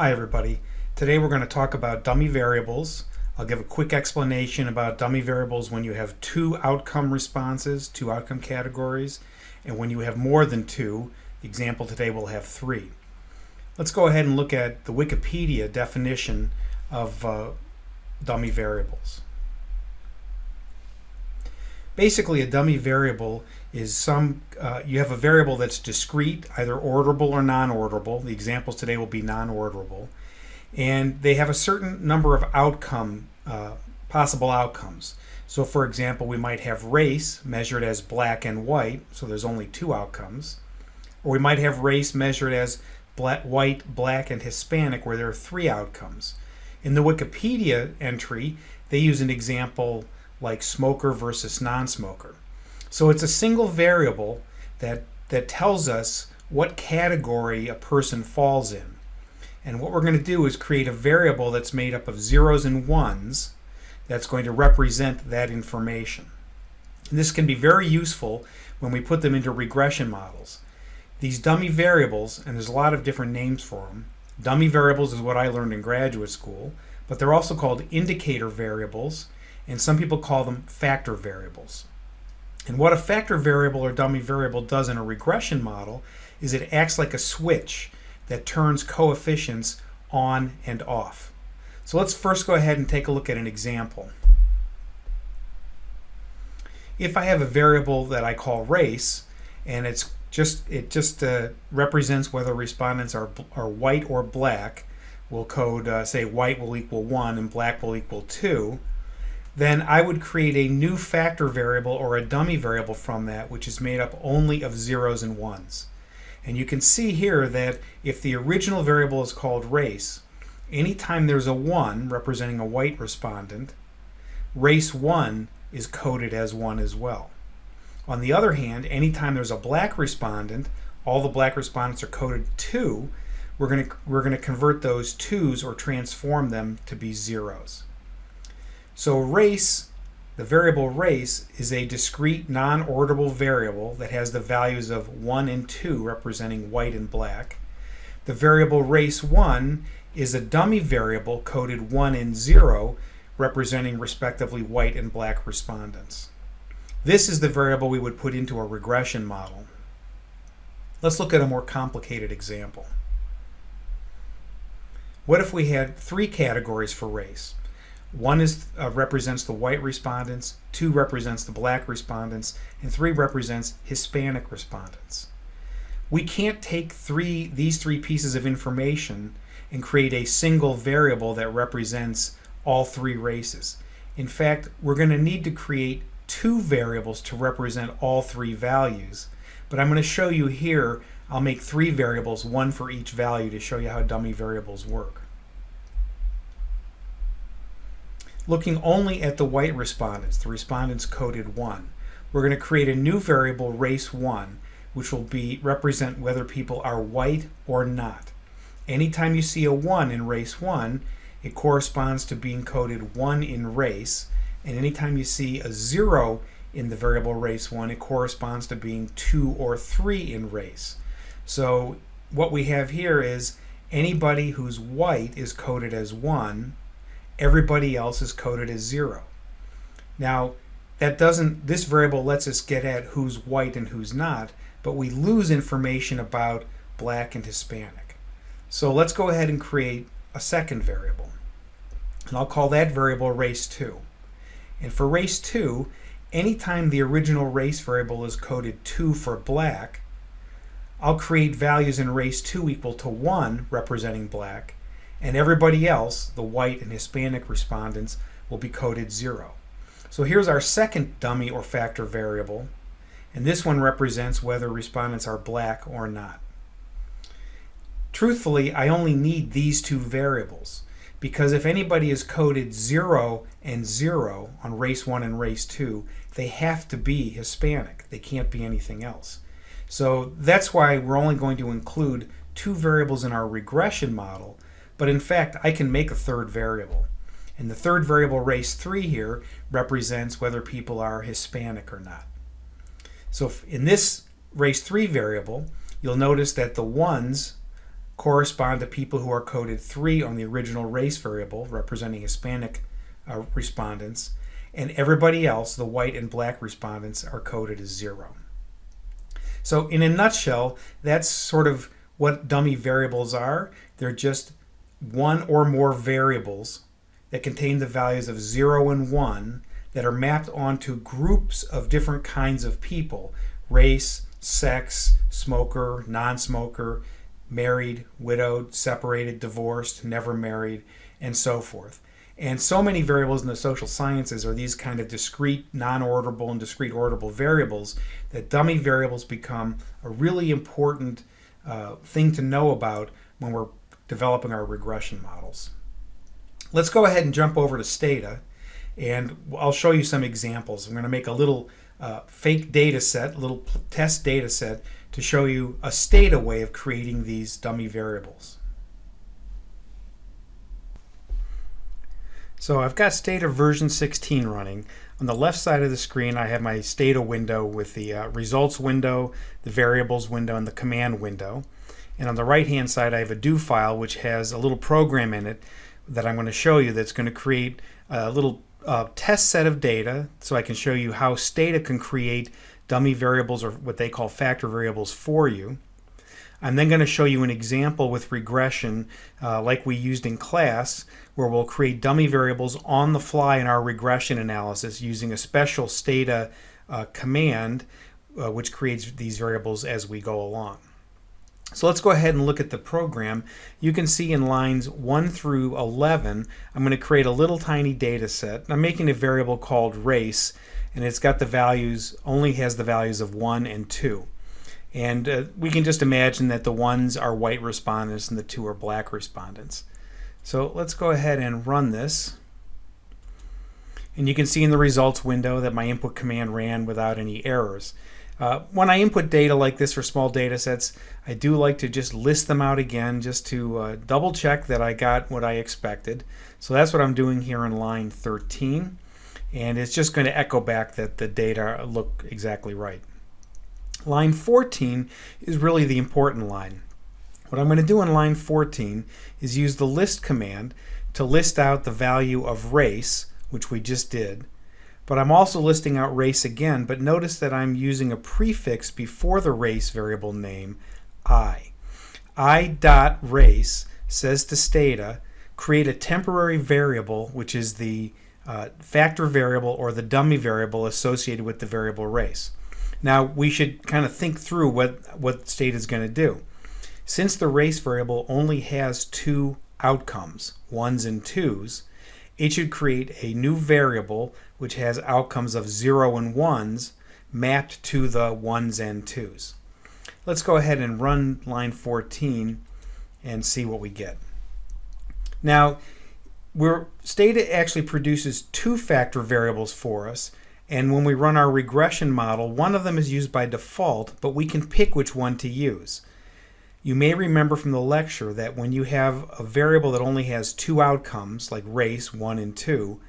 Hi everybody. Today we're going to talk about dummy variables. I'll give a quick explanation about dummy variables when you have two outcome responses, two outcome categories, and when you have more than two. The example today will have three. Let's go ahead and look at the Wikipedia definition of dummy variables. Basically, a dummy variable is you have a variable that's discrete, either orderable or non-orderable. The examples today will be non-orderable. And they have a certain number of possible outcomes. So for example, we might have race measured as black and white, so there's only two outcomes. Or we might have race measured as white, black, and Hispanic, where there are three outcomes. In the Wikipedia entry, they use an example like smoker versus non-smoker. So it's a single variable that tells us what category a person falls in. And what we're going to do is create a variable that's made up of zeros and ones that's going to represent that information. And this can be very useful when we put them into regression models. These dummy variables, and there's a lot of different names for them. Dummy variables is what I learned in graduate school, but they're also called indicator variables, and some people call them factor variables. And what a factor variable or dummy variable does in a regression model is it acts like a switch that turns coefficients on and off. So let's first go ahead and take a look at an example. If I have a variable that I call race, and it just represents whether respondents are white or black, we'll code say white will equal 1 and black will equal 2, then I would create a new factor variable or a dummy variable from that, which is made up only of zeros and ones. And you can see here that if the original variable is called race, anytime there's a 1 representing a white respondent, race 1 is coded as 1 as well. On the other hand, anytime there's a black respondent, all the black respondents are coded 2. We're going to convert those 2's or transform them to be zeros. So race, the variable race, is a discrete non-orderable variable that has the values of 1 and 2 representing white and black. The variable race 1 is a dummy variable coded 1 and 0 representing respectively white and black respondents. This is the variable we would put into a regression model. Let's look at a more complicated example. What if we had three categories for race? 1 represents the white respondents, 2 represents the black respondents, and 3 represents Hispanic respondents. We can't take these three pieces of information and create a single variable that represents all three races. In fact, we're going to need to create two variables to represent all three values. But I'm going to show you here, I'll make three variables, one for each value, to show you how dummy variables work. Looking only at the white respondents, the respondents coded 1, we're going to create a new variable, race 1, which will represent whether people are white or not. Anytime you see a 1 in race 1, it corresponds to being coded 1 in race, and anytime you see a 0 in the variable race 1, it corresponds to being 2 or 3 in race. So what we have here is anybody who's white is coded as 1, everybody else is coded as 0. Now, this variable lets us get at who's white and who's not, but we lose information about black and Hispanic. So let's go ahead and create a second variable. And I'll call that variable race 2. And for race 2, anytime the original race variable is coded 2 for black, I'll create values in race 2 equal to 1 representing black, and everybody else, the white and Hispanic respondents, will be coded 0. So here's our second dummy or factor variable, and this one represents whether respondents are black or not. Truthfully, I only need these two variables, because if anybody is coded 0 and 0 on race 1 and race 2, they have to be Hispanic. They can't be anything else. So that's why we're only going to include two variables in our regression model. But in fact, I can make a third variable. And the third variable, race 3 here, represents whether people are Hispanic or not. So in this race 3 variable, you'll notice that the ones correspond to people who are coded 3 on the original race variable, representing Hispanic respondents, and everybody else, the white and black respondents, are coded as 0. So in a nutshell, that's sort of what dummy variables are. They're just one or more variables that contain the values of 0 and 1 that are mapped onto groups of different kinds of people: race, sex, smoker, non-smoker, married, widowed, separated, divorced, never married, and so forth. And so many variables in the social sciences are these kind of discrete non-orderable and discrete orderable variables that dummy variables become a really important thing to know about when we're developing our regression models. Let's go ahead and jump over to Stata, and I'll show you some examples. I'm going to make a little fake data set, a little test data set, to show you a Stata way of creating these dummy variables. So I've got Stata version 16 running. On the left side of the screen I have my Stata window with the results window, the variables window, and the command window. And on the right hand side I have a do file which has a little program in it that I'm going to show you that's going to create a little test set of data so I can show you how Stata can create dummy variables, or what they call factor variables, for you. I'm then going to show you an example with regression like we used in class, where we'll create dummy variables on the fly in our regression analysis using a special Stata command which creates these variables as we go along. So let's go ahead and look at the program. You can see in lines 1 through 11 I'm going to create a little tiny data set. I'm making a variable called race, and it's got the values, only has the values of 1 and 2. And we can just imagine that the 1s are white respondents and the 2 are black respondents. So let's go ahead and run this. And you can see in the results window that my input command ran without any errors. When I input data like this for small data sets, I do like to just list them out again just to double check that I got what I expected. So that's what I'm doing here in line 13. And it's just going to echo back that the data look exactly right. Line 14 is really the important line. What I'm going to do in line 14 is use the list command to list out the value of race, which we just did. But I'm also listing out race again, but notice that I'm using a prefix before the race variable name, I. I.race says to Stata, create a temporary variable, which is the factor variable or the dummy variable associated with the variable race. Now we should kind of think through what Stata is going to do. Since the race variable only has 2 outcomes, 1s and 2s, it should create a new variable which has outcomes of 0 and 1s mapped to the 1s and 2s. Let's go ahead and run line 14 and see what we get. Now, Stata actually produces 2 factor variables for us, and when we run our regression model, one of them is used by default, but we can pick which one to use. You may remember from the lecture that when you have a variable that only has 2 outcomes, like race, 1 and 2,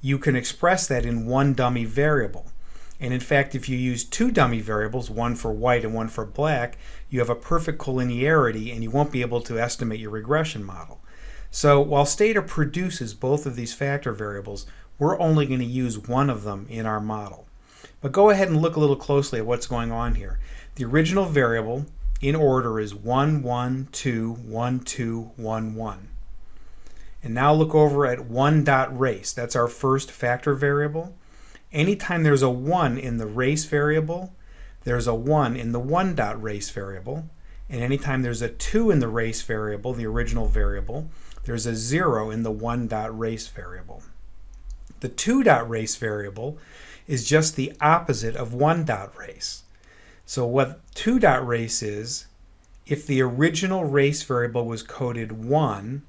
you can express that in one dummy variable. And in fact, if you use 2 dummy variables, one for white and one for black, you have a perfect collinearity and you won't be able to estimate your regression model. So while Stata produces both of these factor variables, we're only going to use one of them in our model. But go ahead and look a little closely at what's going on here. The original variable in order is 1, 1, 2, 1, 2, 1, 1. And now look over at 1.race. That's our first factor variable. Anytime there's a 1 in the race variable, there's a 1 in the 1.race variable. And anytime there's a 2 in the race variable, the original variable, there's a 0 in the 1.race variable. The 2.race variable is just the opposite of 1.race. So what 2.race is, if the original race variable was coded 1,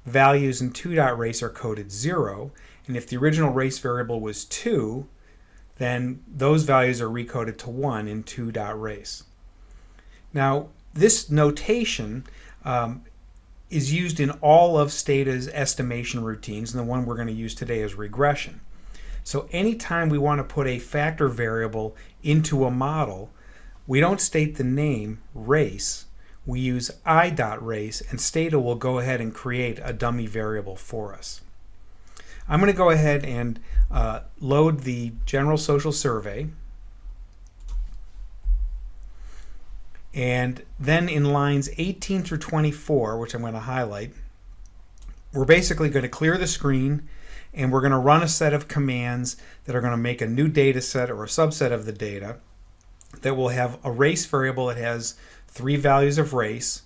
values in 2.race are coded 0, and if the original race variable was 2, then those values are recoded to 1 in 2.race. Now, this notation is used in all of Stata's estimation routines, and the one we're going to use today is regression. So anytime we want to put a factor variable into a model, we don't state the name race, we use I.race, and Stata will go ahead and create a dummy variable for us. I'm going to go ahead and load the general social survey. And then in lines 18 through 24, which I'm going to highlight, we're basically going to clear the screen and we're going to run a set of commands that are going to make a new data set or a subset of the data that will have a race variable that has 3 values of race.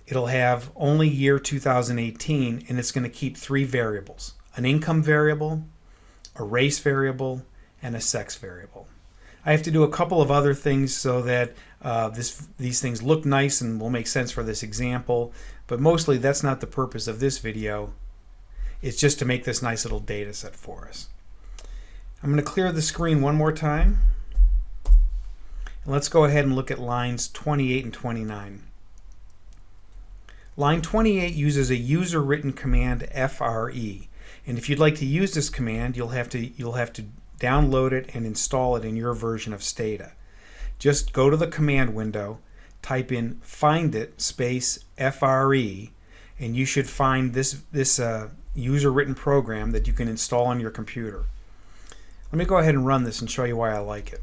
It'll have only year 2018, and it's going to keep 3 variables: an income variable, a race variable, and a sex variable. I have to do a couple of other things so that these things look nice and will make sense for this example, but mostly that's not the purpose of this video. It's just to make this nice little data set for us. I'm going to clear the screen one more time. And let's go ahead and look at lines 28 and 29. Line 28 uses a user-written command FRE, and if you'd like to use this command, you'll have to download it and install it in your version of Stata. Just go to the command window, type in findit space FRE, and you should find this user-written program that you can install on your computer. Let me go ahead and run this and show you why I like it.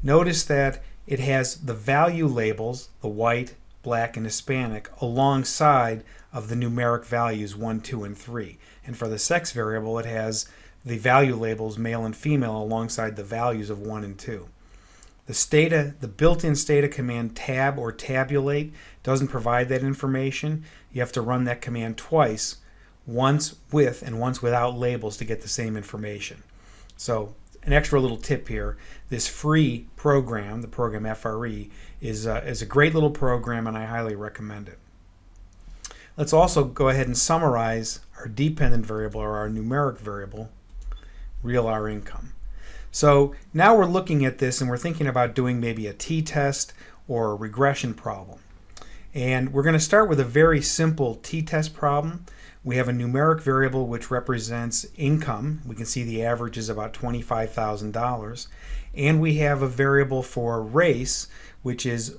Notice that it has the value labels, the white, black, and Hispanic, alongside of the numeric values 1, 2, and 3. And for the sex variable, it has the value labels male and female alongside the values of 1 and 2. The built-in Stata command tab or tabulate doesn't provide that information. You have to run that command twice, once with and once without labels to get the same information. So an extra little tip here, this free program, the program FRE, is a great little program, and I highly recommend it. Let's also go ahead and summarize our dependent variable, or our numeric variable, real R income. So now we're looking at this and we're thinking about doing maybe a t-test or a regression problem. And we're going to start with a very simple t-test problem. We have a numeric variable which represents income. We can see the average is about $25,000. And we have a variable for race, which is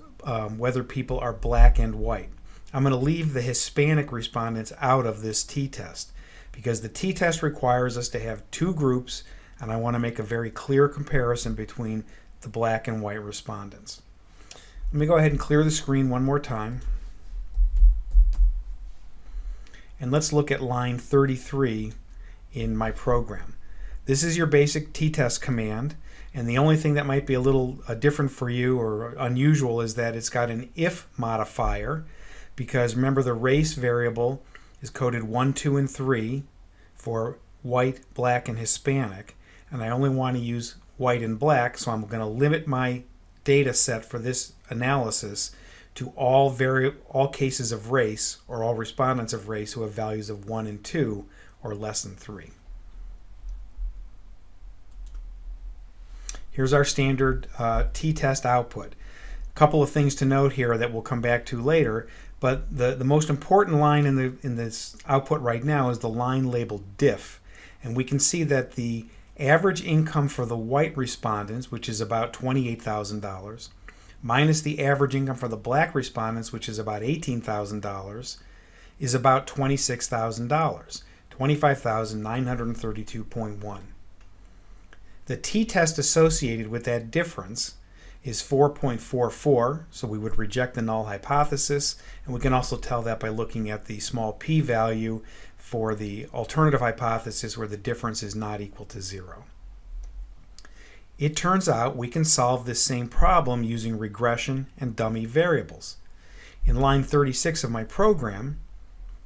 whether people are black and white. I'm going to leave the Hispanic respondents out of this t-test because the t-test requires us to have 2 groups, and I want to make a very clear comparison between the black and white respondents. Let me go ahead and clear the screen one more time. And let's look at line 33 in my program. This is your basic t-test command, and the only thing that might be a little different for you or unusual is that it's got an if modifier, because remember the race variable is coded 1, 2, and 3 for white, black, and Hispanic, and I only want to use white and black, so I'm going to limit my data set for this analysis to all cases of race, or all respondents of race who have values of 1 and 2 or less than 3. Here's our standard Ttest output. A couple of things to note here that we'll come back to later, but the most important line in this output right now is the line labeled diff, and we can see that the average income for the white respondents, which is about $28,000, minus the average income for the black respondents, which is about $18,000, is about $26,000, $25,932.1. The t-test associated with that difference is 4.44, so we would reject the null hypothesis, and we can also tell that by looking at the small p-value for the alternative hypothesis where the difference is not equal to 0. It turns out we can solve this same problem using regression and dummy variables. In line 36 of my program,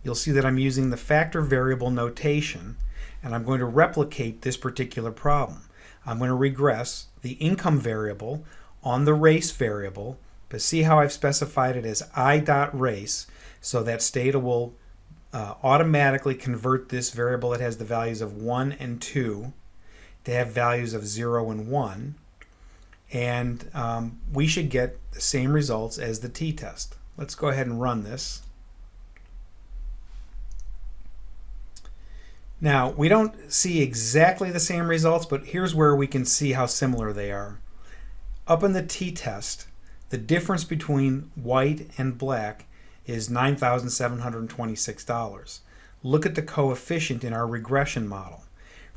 you'll see that I'm using the factor variable notation, and I'm going to replicate this particular problem. I'm going to regress the income variable on the race variable, but see how I've specified it as I.race, so that Stata will automatically convert this variable that has the values of 1 and 2 to have values of 0 and 1, and we should get the same results as the t-test. Let's go ahead and run this. Now, we don't see exactly the same results, but here's where we can see how similar they are. Up in the t-test, the difference between white and black is $9,726. Look at the coefficient in our regression model.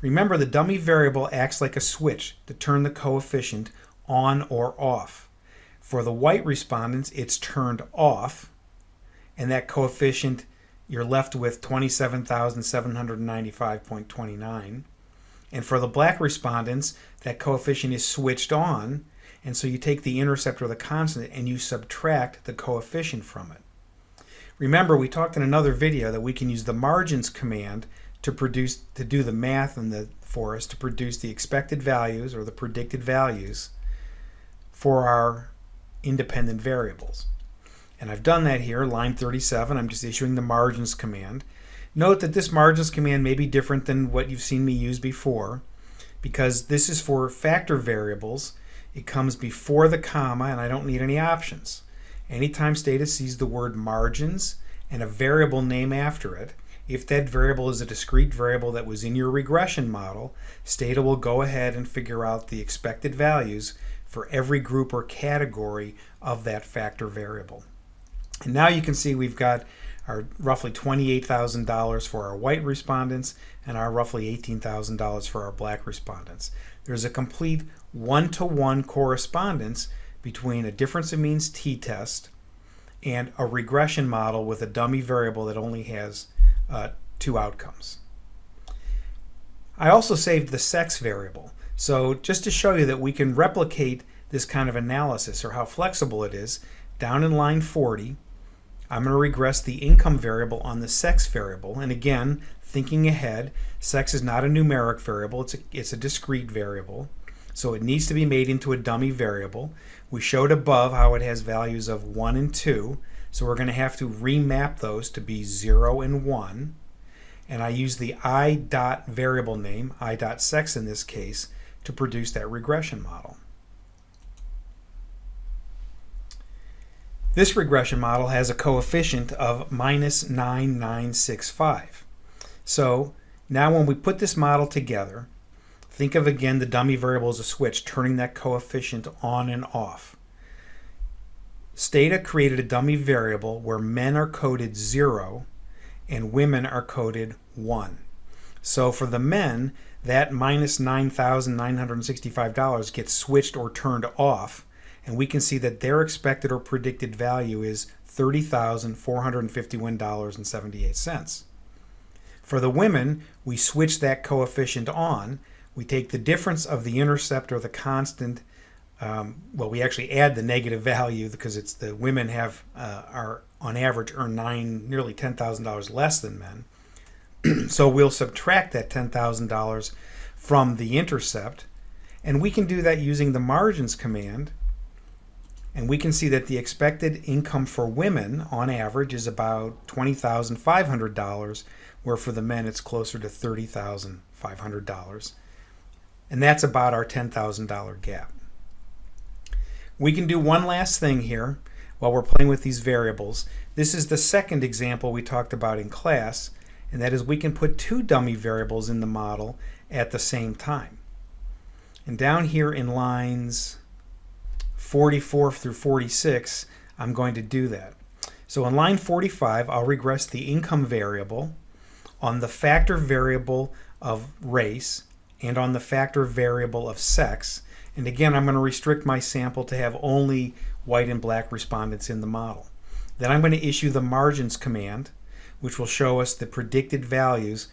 Remember, the dummy variable acts like a switch to turn the coefficient on or off. For the white respondents, it's turned off, and that coefficient, you're left with 27,795.29. And for the black respondents, that coefficient is switched on, and so you take the intercept or the constant and you subtract the coefficient from it. Remember, we talked in another video that we can use the margins command to do the math for us to produce the expected values or the predicted values for our independent variables. And I've done that here, line 37. I'm just issuing the margins command. Note that this margins command may be different than what you've seen me use before, because this is for factor variables. It comes before the comma, and I don't need any options. Anytime Stata sees the word margins and a variable name after it, if that variable is a discrete variable that was in your regression model, Stata will go ahead and figure out the expected values for every group or category of that factor variable. And now you can see we've got our roughly $28,000 for our white respondents and our roughly $18,000 for our black respondents. There's a complete one-to-one correspondence between a difference of means t-test and a regression model with a dummy variable that only has two outcomes. I also saved the sex variable. So just to show you that we can replicate this kind of analysis or how flexible it is, down in line 40, I'm going to regress the income variable on the sex variable. And again, thinking ahead, sex is not a numeric variable, it's a discrete variable. So it needs to be made into a dummy variable. We showed above how it has values of 1 and 2, so we're going to have to remap those to be 0 and 1. And I use the I dot variable name, I dot sex in this case, to produce that regression model. This regression model has a coefficient of -9965. So now when we put this model together, think of again the dummy variable as a switch, turning that coefficient on and off. Stata created a dummy variable where men are coded 0 and women are coded 1. So for the men, that -$9,965 gets switched or turned off, and we can see that their expected or predicted value is $30,451.78. For the women, we switch that coefficient on. We take the difference of the intercept or the constant. We actually add the negative value because it's the women are on average earn nearly $10,000 less than men. So we'll subtract that $10,000 from the intercept, and we can do that using the margins command. And we can see that the expected income for women on average is about $20,500, where for the men it's closer to $30,500. And that's about our $10,000 gap. We can do one last thing here while we're playing with these variables. This is the second example we talked about in class, and that is we can put two dummy variables in the model at the same time. And down here in lines 44 through 46, I'm going to do that. So in line 45, I'll regress the income variable on the factor variable of race and on the factor variable of sex. And again, I'm going to restrict my sample to have only white and black respondents in the model. Then I'm going to issue the margins command, which will show us the predicted values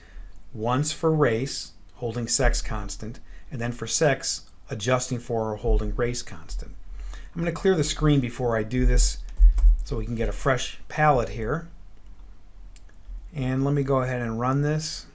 once for race, holding sex constant, and then for sex, adjusting for or holding race constant. I'm going to clear the screen before I do this so we can get a fresh palette here. And let me go ahead and run this.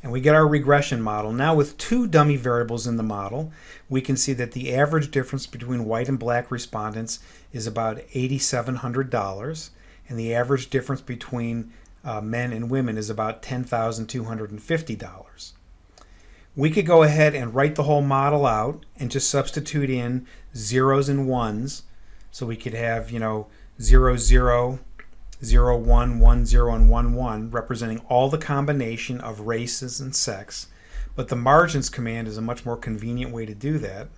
And we get our regression model. Now with two dummy variables in the model, we can see that the average difference between white and black respondents is about $8,700, and the average difference between men and women is about $10,250. We could go ahead and write the whole model out and just substitute in zeros and ones. So we could have, 0, 0, 0, 1, 1, 0, and 1, 1, representing all the combination of races and sex. But the margins command is a much more convenient way to do that.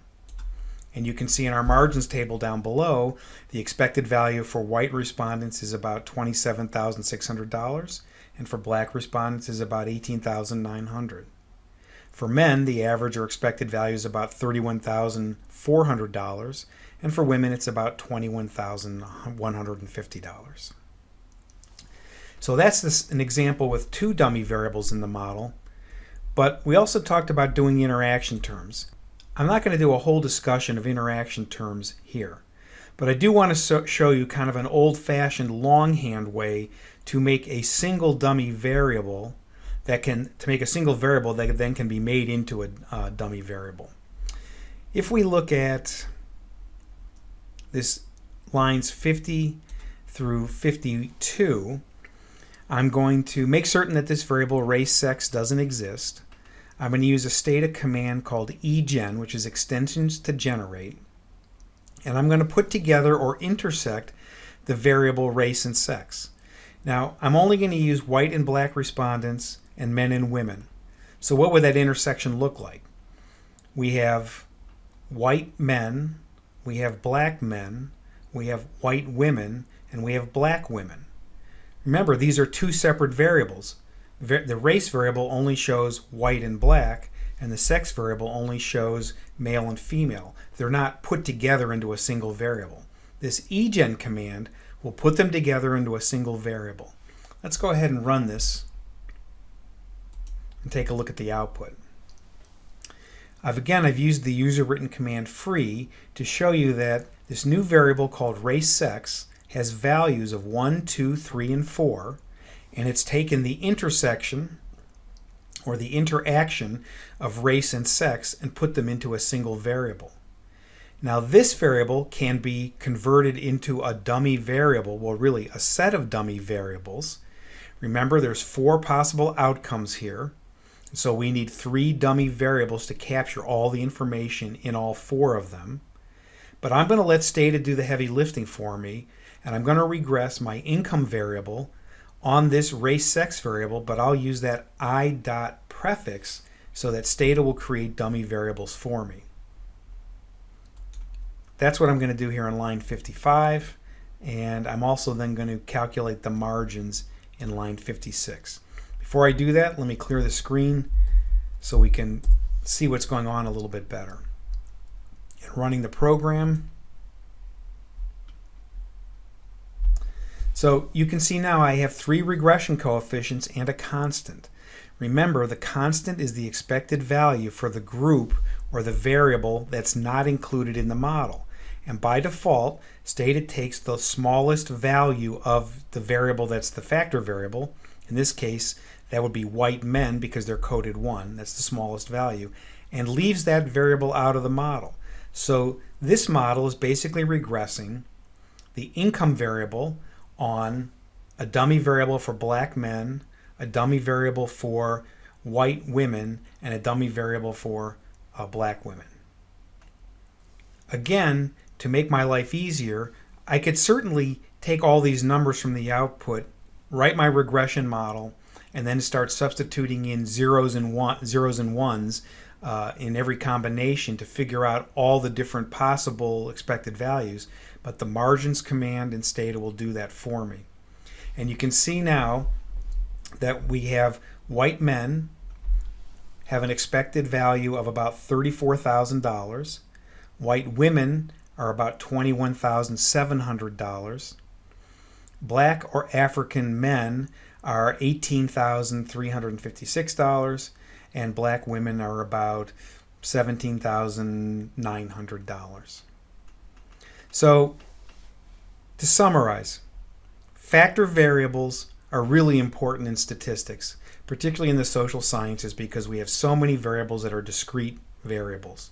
And you can see in our margins table down below, the expected value for white respondents is about $27,600, and for black respondents is about $18,900. For men, the average or expected value is about $31,400, and for women it's about $21,150. So that's an example with two dummy variables in the model, but we also talked about doing interaction terms. I'm not going to do a whole discussion of interaction terms here, but I do want to show you kind of an old-fashioned longhand way to make a single dummy variable that then can be made into a dummy variable. If we look at this lines 50 through 52, I'm going to make certain that this variable race sex doesn't exist. I'm going to use a Stata command calledegen, which is extensions to generate, and I'm going to put together or intersect the variable race and sex. Now, I'm only going to use white and black respondents and men and women. So what would that intersection look like? We have white men, we have black men, we have white women, and we have black women. Remember, these are two separate variables. The race variable only shows white and black, and the sex variable only shows male and female. They're not put together into a single variable. Thisegen command will put them together into a single variable. Let's go ahead and run this and take a look at the output. I've used the user-written command free to show you that this new variable called race sex has values of 1, 2, 3, and 4, and it's taken the intersection or the interaction of race and sex and put them into a single variable. Now this variable can be converted into a dummy variable, well really a set of dummy variables. Remember, there's 4 possible outcomes here. So we need 3 dummy variables to capture all the information in all 4 of them. But I'm going to let Stata do the heavy lifting for me, and I'm going to regress my income variable on this race sex variable, but I'll use that I dot prefix so that Stata will create dummy variables for me. That's what I'm going to do here on line 55, and I'm also then going to calculate the margins in line 56. Before I do that, let me clear the screen so we can see what's going on a little bit better. And running the program. So you can see now I have 3 regression coefficients and a constant. Remember, the constant is the expected value for the group or the variable that's not included in the model. And by default, Stata takes the smallest value of the variable that's the factor variable. In this case, that would be white men because they're coded 1. That's the smallest value. And leaves that variable out of the model. So this model is basically regressing the income variable on a dummy variable for black men, a dummy variable for white women, and a dummy variable for black women. Again, to make my life easier, I could certainly take all these numbers from the output, write my regression model, and then start substituting in zeros and ones in every combination to figure out all the different possible expected values. But the margins command in Stata will do that for me. And you can see now that we have white men have an expected value of about $34,000. White women are about $21,700. Black or African men are $18,356, and black women are about $17,900. So, to summarize, factor variables are really important in statistics, particularly in the social sciences, because we have so many variables that are discrete variables.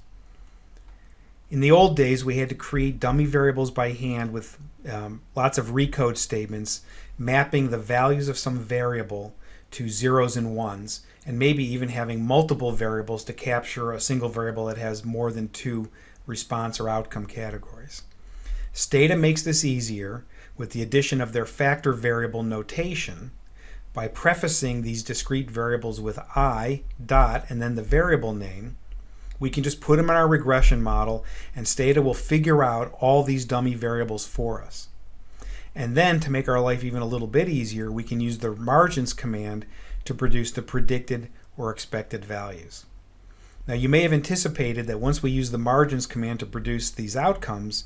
In the old days, we had to create dummy variables by hand with lots of recode statements mapping the values of some variable to zeros and ones, and maybe even having multiple variables to capture a single variable that has more than 2 response or outcome categories. Stata makes this easier with the addition of their factor variable notation by prefacing these discrete variables with I, dot, and then the variable name, We can just put them in our regression model, and Stata will figure out all these dummy variables for us. And then, to make our life even a little bit easier, we can use the margins command to produce the predicted or expected values. Now, you may have anticipated that once we use the margins command to produce these outcomes,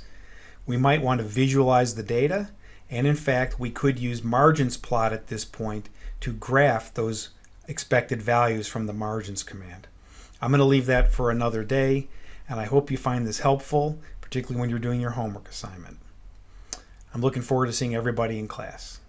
we might want to visualize the data, and in fact, we could use margins plot at this point to graph those expected values from the margins command. I'm going to leave that for another day, and I hope you find this helpful, particularly when you're doing your homework assignment. I'm looking forward to seeing everybody in class.